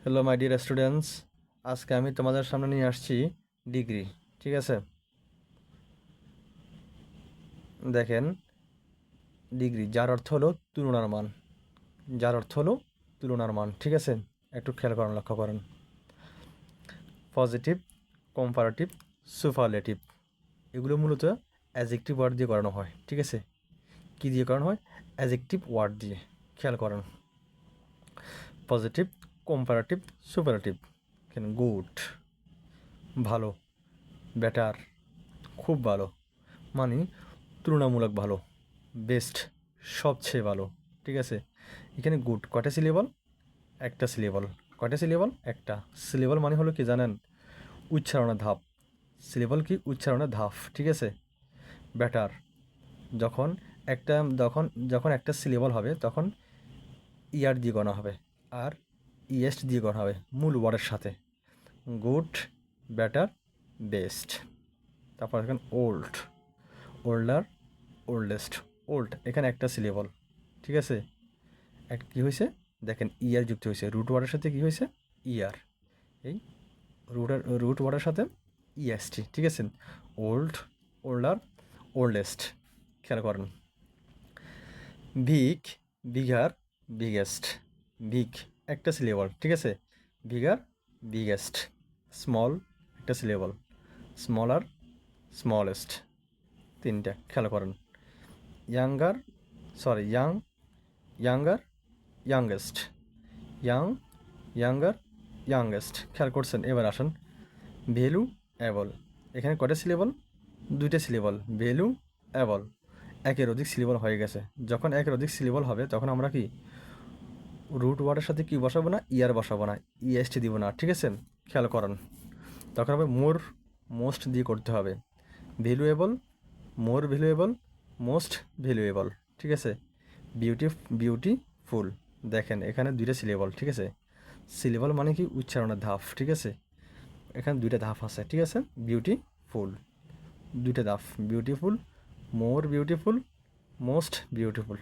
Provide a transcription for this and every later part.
Hello my dear students, আজকে আমি তোমাদের সামনে নিয়ে আসছি ডিগ্রি। ঠিক আছে, দেখেন ডিগ্রি যার অর্থ হলো তুলনার মান, যার অর্থ হলো তুলনার মান। ঠিক আছে, একটু খেয়াল করেন, লক্ষ্য করেন। পজিটিভ, কম্পারেটিভ, সুপারলেটিভ, এগুলো মূলত অ্যাজেক্টিভ ওয়ার্ড দিয়ে করানো হয়। ঠিক আছে, কী দিয়ে করানো হয়? অ্যাজেক্টিভ ওয়ার্ড দিয়ে। খেয়াল করেন, পজিটিভ, কম্পারেটিভ, সুপারলেটিভ। গুড, ভালো, বেটার, খুব ভালো, মানে তুলনামূলক ভালো, বেস্ট, সবচেয়ে ভালো। ঠিক আছে, এখানে গুড কয়টা সিলেবল? একটা সিলেবল। কয়টা সিলেবল? একটা সিলেবল। মানে হলো কি জানেন? উচ্চারণের ধাপ। সিলেবল কি? উচ্চারণের ধাপ। ঠিক আছে, বেটার, যখন একটা যখন যখন একটা সিলেবল হবে তখন ইয়ার দিয়ে গণা হবে আর ইয়েস্ট দিয়ে গণা হবে মূল ওয়ার্ডের সাথে। Good, better, best. তারপর এখানে ওল্ড, ওল্ডার, ওল্ডেস্ট। ওল্ড এখানে একটা সিলেবল। ঠিক আছে, কী হয়েছে দেখেন, ইয়ার যুক্ত হয়েছে রুট ওয়ার্ডের সাথে। কী হয়েছে? ইয়ার। এই রুট ওয়ার্ডের সাথে ইএসটি। ঠিক আছে, ওল্ড, ওল্ডার, ওল্ডেস্ট। খেয়াল করেন। বিগ, বিঘার, বিগেস্ট। বিগ একটা সিলেবল। ঠিক আছে, বিঘার, বিগেস্ট। স্মল একটা সিলেবল, স্মলার, স্মলেস্ট। তিনটা। খেয়াল করেন। Younger, young, younger, youngest. Young, younger, youngest. খেয়াল করছেন? এবার আসুন ভ্যালু, অ্যাবল। এখানে কয়টা সিলেবল? দুইটা সিলেবল, ভ্যালু, অ্যাবল। একের অধিক সিলেবল হয়ে গেছে। যখন একের অধিক সিলেবল হবে তখন আমরা কি রুট ওয়ার্ডের সাথে কি বসাবো না? ইয়ার বসাবো না, ইএসটি দিব না। ঠিক আছে, খেয়াল করেন। তখন হবে মোর, মোস্ট দিয়ে করতে হবে। Valuable, more valuable, most valuable. ঠিক আছে, বিউটিফুল। দেখেন এখানে দুইটা সিলেবল। ঠিক আছে, সিলেবল মানে কি? উচ্চারণের ধাপ। ঠিক আছে, এখানে দুইটা ধাপ আছে। ঠিক আছে, বিউটিফুল, দুইটা ধাপ। Beautiful, more beautiful, most beautiful.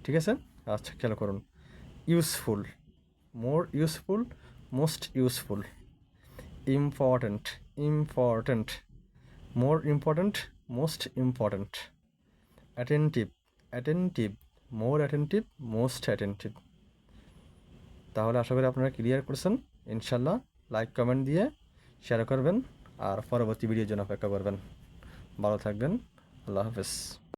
ঠিক আছে, আচ্ছা খেয়াল করুন। Useful, more useful, most useful. Important, important, more important, most important. Attentive, attentive, more attentive, most attentive. তাহলে আশা করি আপনারা ক্লিয়ার করছেন। ইনশাল্লাহ লাইক কমেন্ট দিয়ে শেয়ার করবেন আর পরবর্তী ভিডিওর জন্য অপেক্ষা করবেন। ভালো থাকবেন। আল্লাহ হাফেজ।